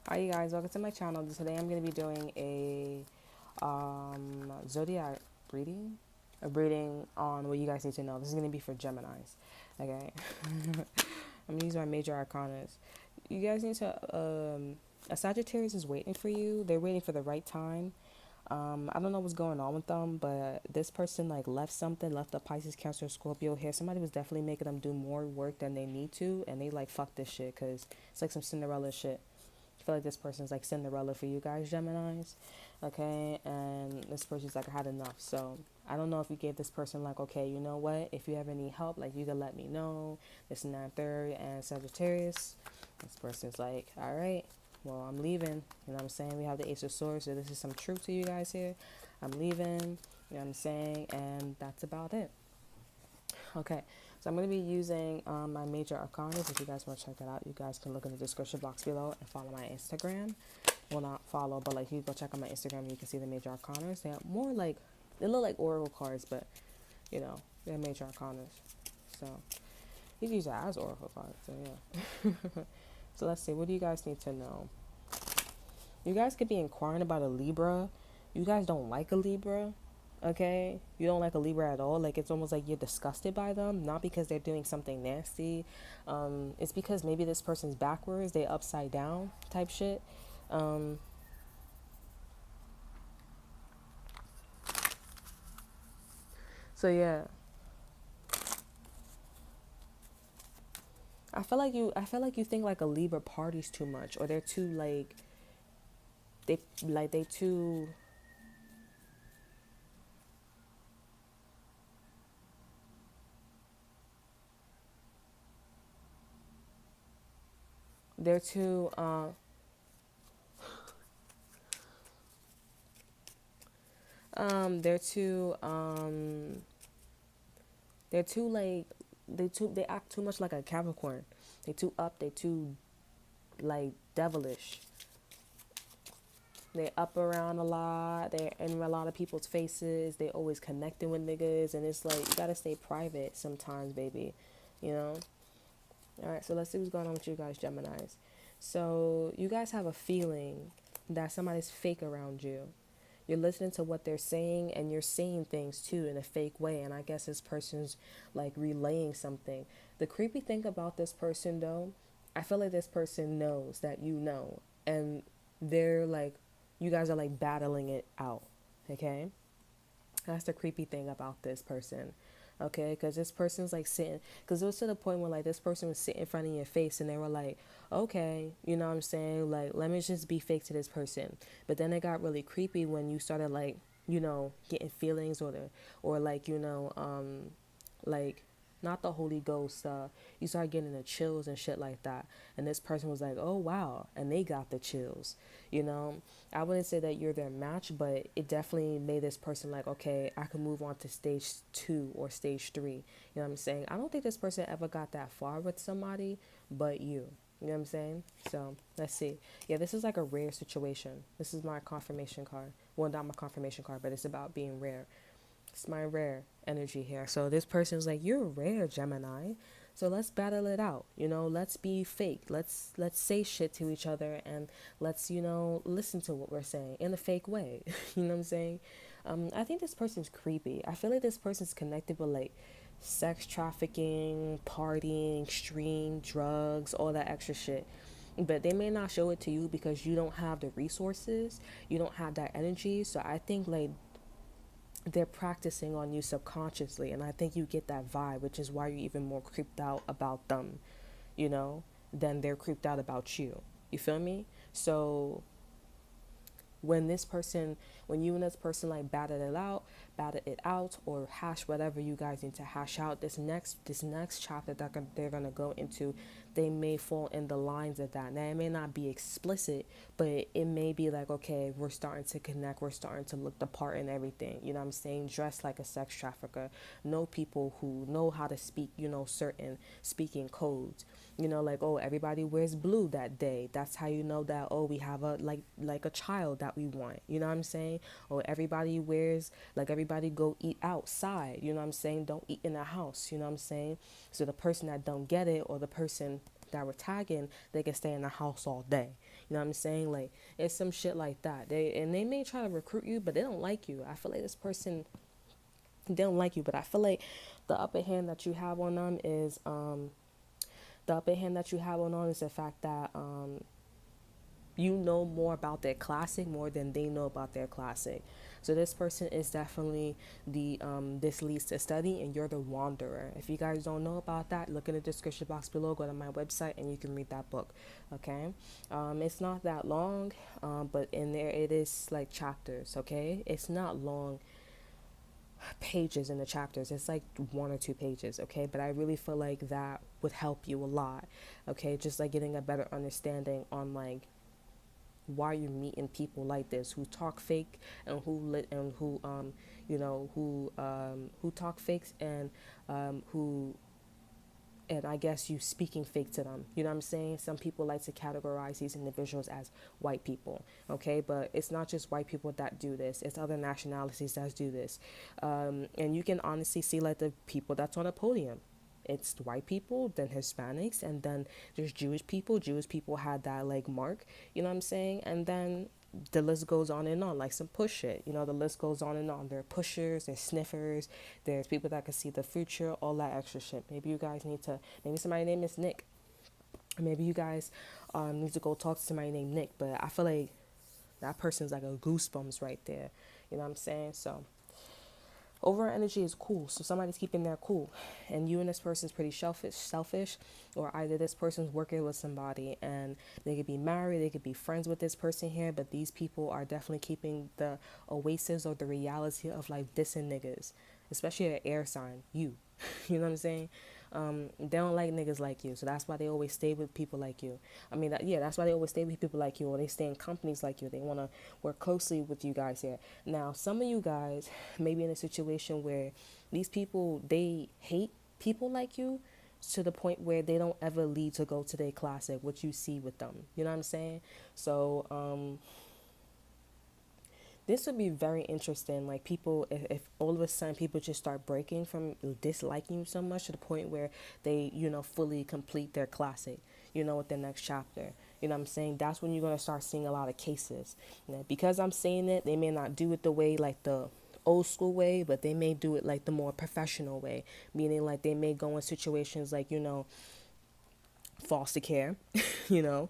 Hi you guys, welcome to my channel. Today I'm going to be doing a zodiac reading, a reading on what you guys need to know. This is going to be for Geminis, okay? I'm going to use my major arcanas. You guys need to, a Sagittarius is waiting for you. They're waiting for the right time. I don't know what's going on with them, but this person like left something, left a Pisces, Cancer, Scorpio here. Somebody was definitely making them do more work than they need to, and they like fuck this shit because it's like some Cinderella shit. I feel like this person's like Cinderella for you guys, Geminis, okay? And this person's like, I had enough. So I don't know if you gave this person like, okay, you know what? If you ever need help, like you can let me know. This and that, third, and Sagittarius. This person's like, all right, well, I'm leaving. You know what I'm saying? We have the Ace of Swords, so this is some truth to you guys here. I'm leaving. You know what I'm saying? And that's about it. Okay, so I'm going to be using my major arcanas. If you guys want to check that out, you guys can look in the description box below and follow my Instagram. Well, not follow, but like you go check out my Instagram and you can see the major arcanas. They are more like, they look like oracle cards, but you know, they're major arcanas. So you can use that as oracle cards. So yeah. So let's see, what do you guys need to know? You guys could be inquiring about a Libra. You guys don't like a Libra, okay? You don't like a Libra at all. Like it's almost like you're disgusted by them, not because they're doing something nasty. It's because maybe this person's backwards, they upside down type shit. Um, so yeah, I feel like you think like a Libra parties too much, or they're too like they too they're too they're too they're too like they act too much like a Capricorn. They too up, they too like devilish. They up around a lot. They're in a lot of people's faces. They always connecting with niggas, and it's like you gotta stay private sometimes, baby. You know. All right, so let's see what's going on with you guys, Geminis. So you guys have a feeling that somebody's fake around you. You're listening to what they're saying, and you're saying things too in a fake way. And I guess this person's like relaying something. The creepy thing about this person, though, I feel like this person knows that you know, and they're like, you guys are like battling it out. Okay, that's the creepy thing about this person. Okay, because this person's like sitting, because it was to the point where like this person was sitting in front of your face and they were like, okay, you know what I'm saying? Like, let me just be fake to this person. But then it got really creepy when you started like, you know, getting feelings or like, like not the Holy Ghost, you start getting the chills and shit like that. And this person was like, oh wow, and they got the chills, you know. I wouldn't say that you're their match, but it definitely made this person like, okay, I can move on to stage 2 or stage 3. You know what I'm saying? I don't think this person ever got that far with somebody but you. You know what I'm saying? So let's see. Yeah, this is like a rare situation. This is my confirmation card. Well, not my confirmation card, but it's about being rare. It's my rare energy here. So this person's like, you're rare, Gemini. So let's battle it out. You know, let's be fake. Let's say shit to each other and let's, you know, listen to what we're saying in a fake way. You know what I'm saying? I think this person's creepy. I feel like this person's connected with like sex trafficking, partying, extreme drugs, all that extra shit. But they may not show it to you because you don't have the resources, you don't have that energy. So I think like they're practicing on you subconsciously, and I think you get that vibe, which is why you're even more creeped out about them, you know, than they're creeped out about you. You feel me? So when this person, when you and this person like battle it out or hash whatever you guys need to hash out, this next chapter that they're gonna go into, they may fall in the lines of that. Now it may not be explicit, but it may be like, okay, we're starting to connect, we're starting to look the part and everything. You know what I'm saying? Dress like a sex trafficker, know people who know how to speak, you know, certain speaking codes. You know, like, oh, everybody wears blue that day. That's how you know that, oh, we have a like a child that we want. You know what I'm saying? Or everybody wears, like, everybody go eat outside. You know what I'm saying? Don't eat in the house. You know what I'm saying? So the person that don't get it, or the person that were tagging, they can stay in the house all day. You know what I'm saying? Like, it's some shit like that. They may try to recruit you, but they don't like you. I feel like this person, they don't like you, but I feel like the upper hand that you have on them is the fact that you know more about their classic more than they know about their classic. So this person is definitely the this leads to study, and you're the wanderer. If you guys don't know about that, look in the description box below, go to my website, and you can read that book. Okay, it's not that long, but in there it is like chapters. Okay, it's not long pages in the chapters, it's like 1 or 2 pages. Okay, but I really feel like that would help you a lot. Okay, just like getting a better understanding on like why you're meeting people like this who talk fake, and who talk fakes, who and I guess you speaking fake to them. You know what I'm saying? Some people like to categorize these individuals as white people, okay? But it's not just white people that do this. It's other nationalities that do this. And you can honestly see like the people that's on a podium. It's white people, then Hispanics, and then there's Jewish people. Jewish people had that like mark, you know what I'm saying? And then the list goes on and on, like some push shit. You know, the list goes on and on. There are pushers, there's sniffers, there's people that can see the future, all that extra shit. Maybe you guys need to, maybe somebody named is Nick. Maybe you guys need to go talk to somebody named Nick. But I feel like that person's like a goosebumps right there. You know what I'm saying? So overall energy is cool, so somebody's keeping their cool, and you and this person's pretty selfish, or either this person's working with somebody and they could be married, they could be friends with this person here, but these people are definitely keeping the oasis or the reality of like dissing niggas, especially an air sign, you. You know what I'm saying? They don't like niggas like you, so that's why they always stay with people like you. I mean, that's why they always stay with people like you, or they stay in companies like you. They want to work closely with you guys here. Now, some of you guys may be in a situation where these people, they hate people like you to the point where they don't ever leave to go to their classic, what you see with them. You know what I'm saying? So, this would be very interesting. Like people, if all of a sudden people just start breaking from disliking you so much to the point where they, fully complete their classic, with the next chapter. You know what I'm saying? That's when you're going to start seeing a lot of cases. Because I'm saying it, they may not do it the way like the old school way, but they may do it like the more professional way, meaning like they may go in situations like, foster care, going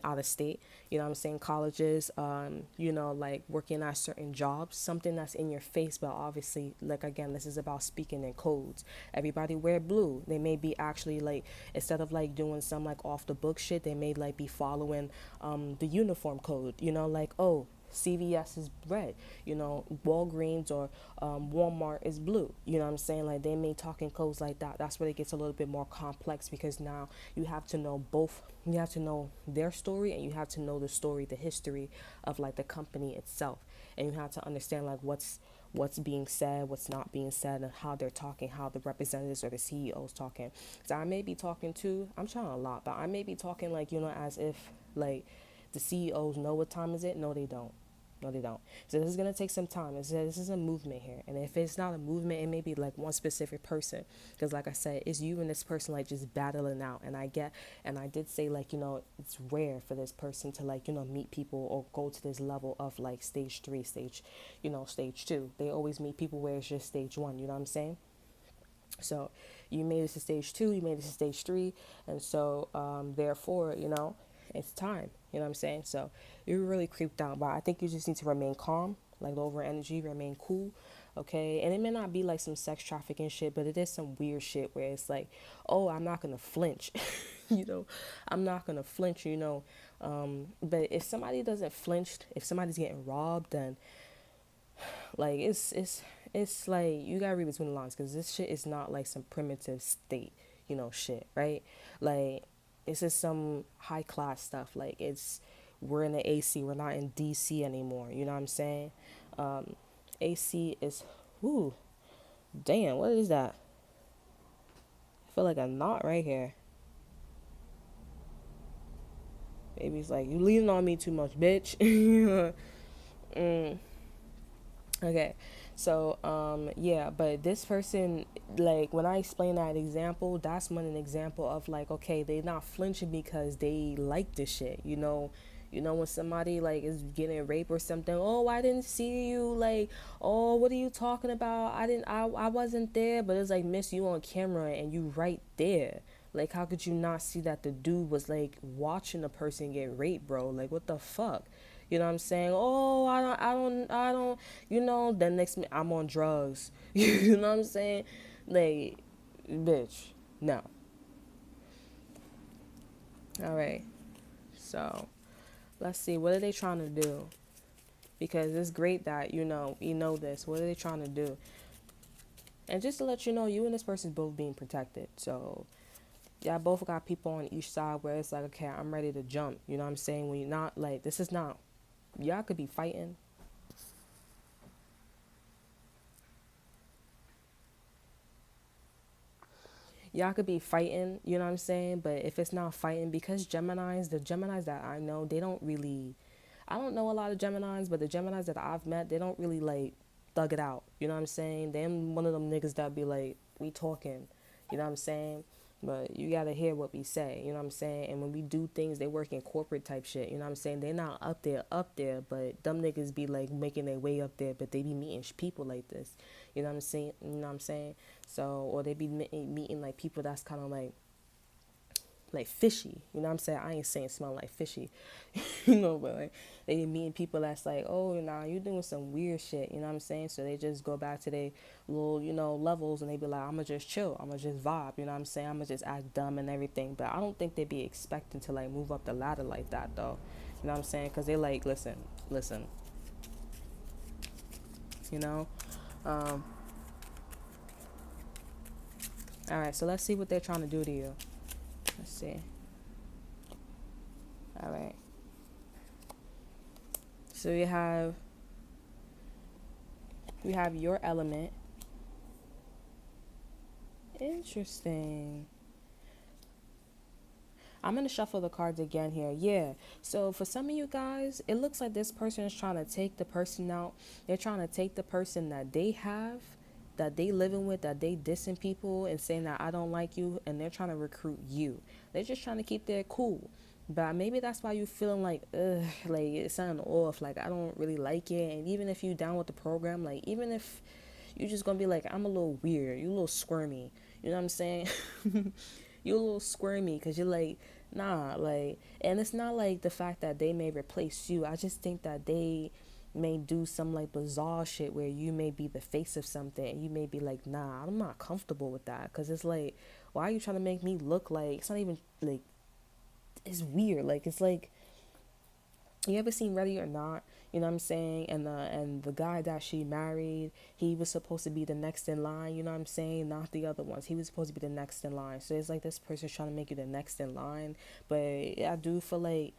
out of state, I'm saying colleges, like working at certain jobs, something that's in your face, but obviously, like, again, this is about speaking in codes. Everybody wear blue. They may be actually like, instead of like doing some like off the book shit, they may like be following the uniform code, like, oh, CVS is red, Walgreens or Walmart is blue. You know what I'm saying? Like they may talk in codes like that. That's where it gets a little bit more complex, because now you have to know both. You have to know their story, and you have to know the story, the history of like the company itself, and you have to understand like what's being said, what's not being said, and how they're talking, how the representatives or the CEOs talking. So I may be talking to, I'm trying a lot, but I may be talking like, as if like the CEOs know what time is it. No, they don't. No, they don't. So this is going to take some time. This is a movement here. And if it's not a movement, it may be like one specific person. Because like I said, it's you and this person like just battling out. And I did say like, it's rare for this person to like, meet people or go to this level of like stage 3, stage 2. They always meet people where it's just stage 1. You know what I'm saying? So you made it to stage 2, you made it to stage 3. And so therefore, it's time. You know what I'm saying? So you're really creeped out, but I think you just need to remain calm, like low over energy, remain cool, okay? And it may not be like some sex trafficking shit, but it is some weird shit where it's like, oh, I'm not gonna flinch, I'm not gonna flinch, but if somebody doesn't flinch, if somebody's getting robbed, then like it's like you gotta read between the lines, because this shit is not like some primitive state, shit, right? Like it's just some high class stuff. Like we're in the AC, we're not in DC anymore. You know what I'm saying? AC is, ooh, damn, what is that? I feel like a knot right here. Baby's like, you leaning on me too much, bitch. Okay, So, yeah, but this person, like, when I explain that example, that's when an example of, like, okay, they're not flinching because they like this shit, you know. You know, when somebody, like, is getting raped or something, oh, I didn't see you, like, oh, what are you talking about? I wasn't there, but it's like, miss, you on camera and you right there. Like, how could you not see that the dude was, like, watching a person get raped, bro? Like, what the fuck? You know what I'm saying? Oh, I don't, you know, the next minute I'm on drugs. You know what I'm saying? Like, bitch, no. All right. So, let's see. What are they trying to do? Because it's great that, you know this. What are they trying to do? And just to let you know, you and this person both being protected. So, y'all both got people on each side where it's like, okay, I'm ready to jump. You know what I'm saying? When you're not, like, this is not, y'all could be fighting. Y'all could be fighting, you know what I'm saying? But if it's not fighting, because Geminis, the Geminis that I know, they don't really, I don't know a lot of Geminis, but the Geminis that I've met, they don't really like thug it out. You know what I'm saying? Them one of them niggas that be like, we talking, you know what I'm saying? But you gotta hear what we say, you know what I'm saying? And when we do things, they work in corporate type shit, you know what I'm saying? They're not up there, but them niggas be like making their way up there, but they be meeting people like this, you know what I'm saying? You know what I'm saying? So, or they be meeting like people that's kind of like fishy, you know what I'm saying? I ain't saying smell like fishy, you know, but like they be meeting people that's like, oh, nah, you doing some weird shit, you know what I'm saying? So they just go back to their little, levels, and they be like, I'ma just chill, I'ma just vibe, you know what I'm saying? I'ma just act dumb and everything, but I don't think they be expecting to like move up the ladder like that though, you know what I'm saying? Because they like, listen, you know. Um, all right, so let's see what they're trying to do to you. Let's see. All right. So we have your element. Interesting. I'm gonna shuffle the cards again here. Yeah. So for some of you guys, it looks like this person is trying to take the person out. They're trying to take the person that they have, that they living with, that they dissing people and saying that I don't like you, and they're trying to recruit you. They're just trying to keep their cool. But maybe that's why you feeling like, ugh, like it's something off. Like I don't really like it. And even if you down with the program, like even if you just gonna be like, I'm a little weird, you a little squirmy. You know what I'm saying? You a little squirmy because you're like, nah, like, and it's not like the fact that they may replace you. I just think that they may do some like bizarre shit where you may be the face of something and you may be like, nah, I'm not comfortable with that, because it's like, why are you trying to make me look like, it's not even like, it's weird, like it's like, you ever seen Ready or Not? You know what I'm saying? And the guy that she married, he was supposed to be the next in line, you know what I'm saying? Not the other ones. He was supposed to be the next in line. So it's like this person's trying to make you the next in line. But I do feel like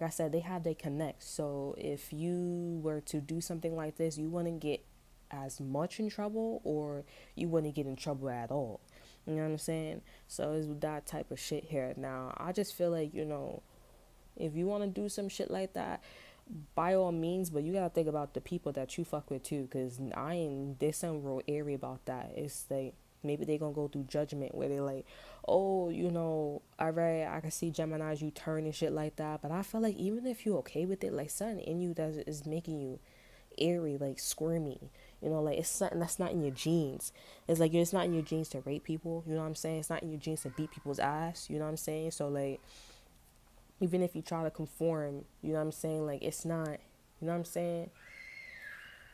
I said, they have they connect. So if you were to do something like this, you wouldn't get as much in trouble, or you wouldn't get in trouble at all. You know what I'm saying? So it's that type of shit here. Now, I just feel like, if you want to do some shit like that, by all means, but you gotta think about the people that you fuck with too, because there's something real airy about that. It's like, maybe they gonna go through judgment where they like, oh, alright, I can see Gemini's, you turn and shit like that, but I feel like even if you okay with it, like something in you that is making you airy, like squirmy, like it's something that's not in your genes. It's like, it's not in your genes to rape people, you know what I'm saying? It's not in your genes to beat people's ass, you know what I'm saying? So like, even if you try to conform, you know what I'm saying? Like, it's not, you know what I'm saying?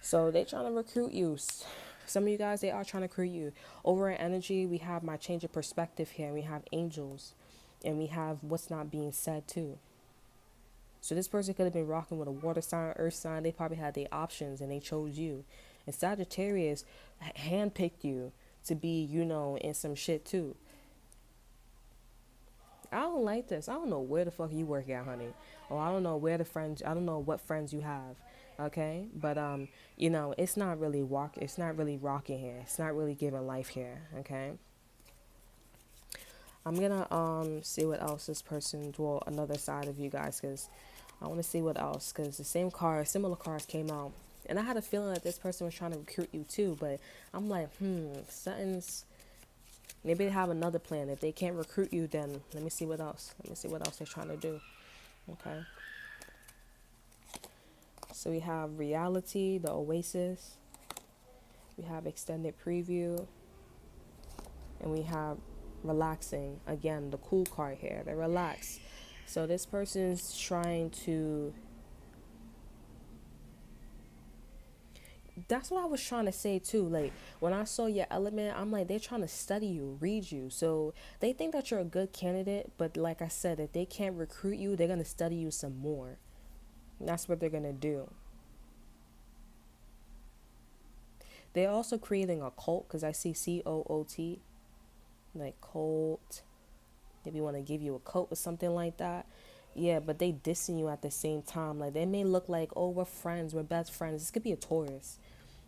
So they trying to recruit you. Some of you guys, they are trying to recruit you. Over in energy, we have my change of perspective here. We have angels. And we have what's not being said too. So this person could have been rocking with a water sign, earth sign. They probably had their options and they chose you. And Sagittarius handpicked you to be, in some shit too. I don't like this. I don't know where the fuck you work at, honey. Or I don't know I don't know what friends you have. Okay? But it's not really rocking here. It's not really giving life here, okay? I'm going to see what else this person, another side of you guys, cuz I want to see what else, cuz the similar cards came out. And I had a feeling that this person was trying to recruit you too, but I'm like, something's, maybe they have another plan. If they can't recruit you, then let me see what else. Let me see what else they're trying to do. Okay. So we have reality, the oasis. We have extended preview. And we have relaxing. Again, the cool card here. They relax. So this person's trying to, that's what I was trying to say too. Like when I saw your element, I'm like, they're trying to study you, read you. So they think that you're a good candidate, but like I said, if they can't recruit you, they're gonna study you some more. And that's what they're gonna do. They're also creating a cult because I see COOT, like cult. Maybe want to give you a coat or something like that. Yeah, but they dissing you at the same time. Like they may look like, oh, we're friends, we're best friends. This could be a Taurus,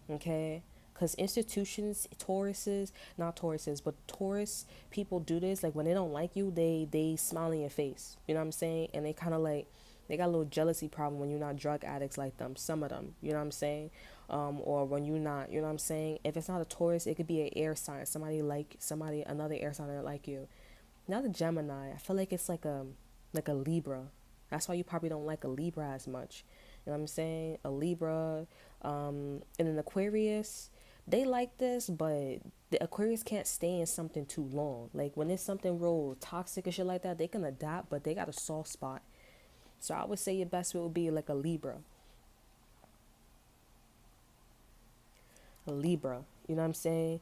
okay? Because institutions, Tauruses, not Tauruses, but Taurus people do this. Like when they don't like you, they smile in your face. You know what I'm saying? And they kind of like, they got a little jealousy problem when you're not drug addicts like them. Some of them, you know what I'm saying? Or when you're not, you know what I'm saying? If it's not a Taurus, it could be an air sign. Somebody, another air sign that like you. Not a Gemini. I feel like it's like a Libra. That's why you probably don't like a Libra as much. You know what I'm saying? A Libra, and an Aquarius, they like this, but the Aquarius can't stay in something too long. Like when it's something real toxic and shit like that, they can adapt, but they got a soft spot. So I would say your best bet would be like a Libra. A Libra. You know what I'm saying?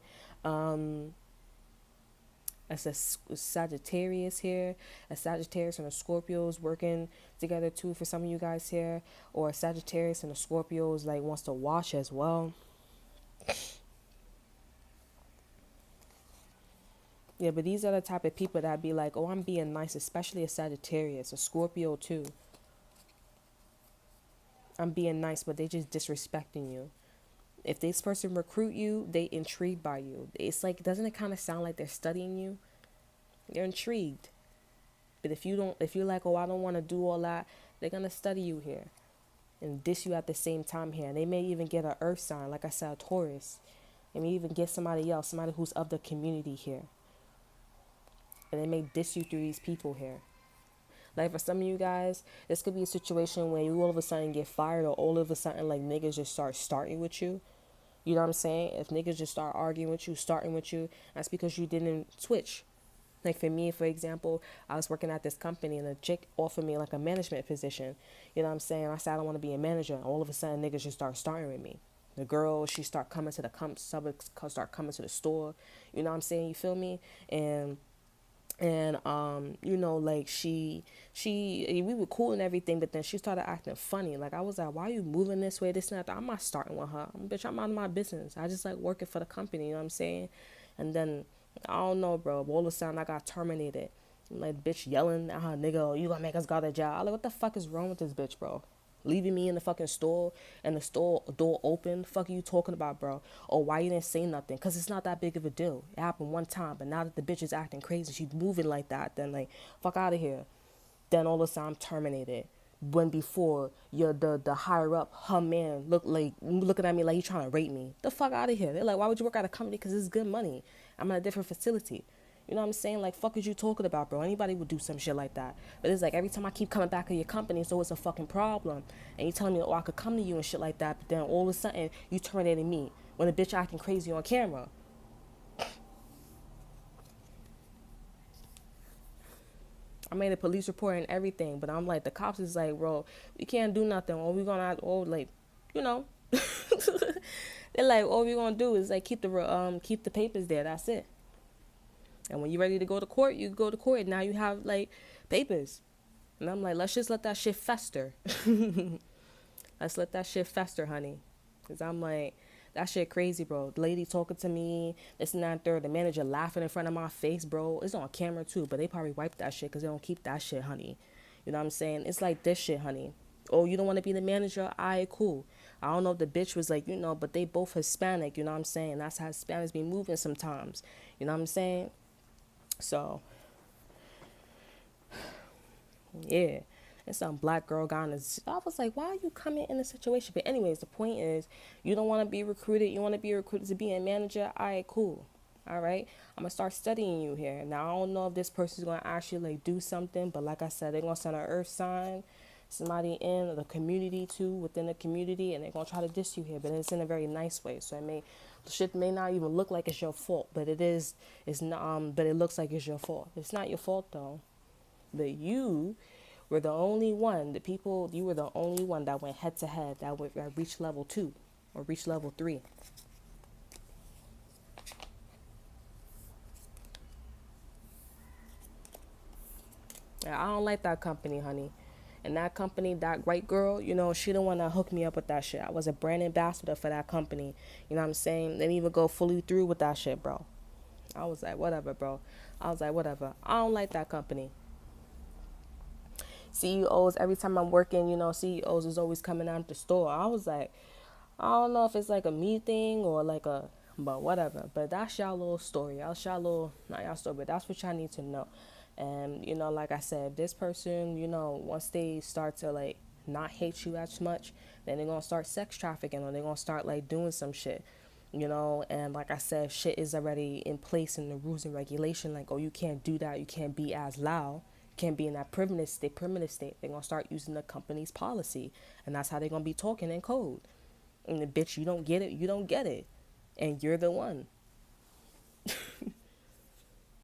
As a Sagittarius here, a Sagittarius and a Scorpio is working together too for some of you guys here, or a Sagittarius and a Scorpio is like wants to watch as well. Yeah, but these are the type of people that be like, oh, I'm being nice, especially a Sagittarius, a Scorpio too. I'm being nice, but they just disrespecting you. If this person recruit you, they intrigued by you. It's like, doesn't it kind of sound like they're studying you? They're intrigued. But if you're like, oh, I don't want to do all that, they're gonna study you here and diss you at the same time here. And they may even get an earth sign, like I said, a Taurus. They may even get somebody else, somebody who's of the community here. And they may diss you through these people here. Like for some of you guys, this could be a situation where you all of a sudden get fired, or all of a sudden like niggas just start starting with you. You know what I'm saying? If niggas just start arguing with you, starting with you, that's because you didn't switch. Like for me, for example, I was working at this company and a chick offered me like a management position. You know what I'm saying? I said I don't want to be a manager. And all of a sudden, niggas just start starting with me. The girl, she start coming to the start coming to the store. You know what I'm saying? You feel me? And you know, like she we were cool and everything, but then she started acting funny. Like I was like, why are you moving this way, this and that? I'm not starting with her. Bitch, I'm out of my business. I just like working for the company, you know what I'm saying? And then I don't know, bro, all of a sudden I got terminated. Like bitch yelling at her, nigga, oh, you gonna make us got a job. I'm like, what the fuck is wrong with this bitch, bro? Leaving me in the fucking store and the store door open. Fuck are you talking about, bro? Or why you didn't say nothing? Because it's not that big of a deal. It happened one time, but now that the bitch is acting crazy, she's moving like that, then like, fuck out of here. Then all of a sudden I'm terminated. When before you're the higher up, her man looking at me like he trying to rape me. The fuck out of here. They're like, why would you work at a company? Because it's good money. I'm at a different facility. You know what I'm saying? Like, fuck is you talking about, bro? Anybody would do some shit like that. But it's like every time I keep coming back to your company, so it's a fucking problem. And you telling me, oh, I could come to you and shit like that. But then all of a sudden, you terminating me when the bitch acting crazy on camera. I made a police report and everything. But I'm like, the cops is like, bro, we can't do nothing. All we gonna, or like, you know. They're like, all we gonna do is like keep the papers there. That's it. And when you're ready to go to court, you go to court. Now you have like papers. And I'm like, let's just let that shit fester. Let's let that shit fester, honey. Because I'm like, that shit crazy, bro. The lady talking to me, this and that, third. The manager laughing in front of my face, bro. It's on camera too, but they probably wipe that shit because they don't keep that shit, honey. You know what I'm saying? It's like this shit, honey. Oh, you don't want to be the manager? Alright, cool. I don't know if the bitch was like, you know, but they both Hispanic, you know what I'm saying? That's how Hispanics be moving sometimes. You know what I'm saying? So, yeah. and some black girl got in this. I was like, why are you coming in a situation? But anyways, the point is, you don't want to be recruited. You want to be recruited to be a manager. All right, cool. All right, I'm gonna start studying you here. Now I don't know if this person's gonna actually like do something, but like I said, they're gonna send an earth sign, somebody in the community too, within the community, and they're gonna try to diss you here, but it's in a very nice way. So shit may not even look like it's your fault, but it is. It's not. But it looks like it's your fault. It's not your fault though. But you were the only one. The people. You were the only one that went head to head. That reached level 2 or reached level 3. Yeah, I don't like that company, honey. And that company, that white girl, she the one that hooked me up with that shit. I was a brand ambassador for that company. You know what I'm saying? They didn't even go fully through with that shit, bro. I was like, whatever, bro. I was like, whatever. I don't like that company. CEOs, every time I'm working, CEOs is always coming out the store. I was like, I don't know if it's like a me thing or like but whatever. But that's y'all little story. That's y'all little, not y'all story, but that's what y'all need to know. And, like I said, this person, once they start to like not hate you as much, then they're going to start sex trafficking or they're going to start like doing some shit. And like I said, shit is already in place in the rules and regulation. Like, oh, you can't do that. You can't be as loud. You can't be in that primitive state. They're going to start using the company's policy. And that's how they're going to be talking in code. And the bitch, you don't get it. You don't get it. And you're the one.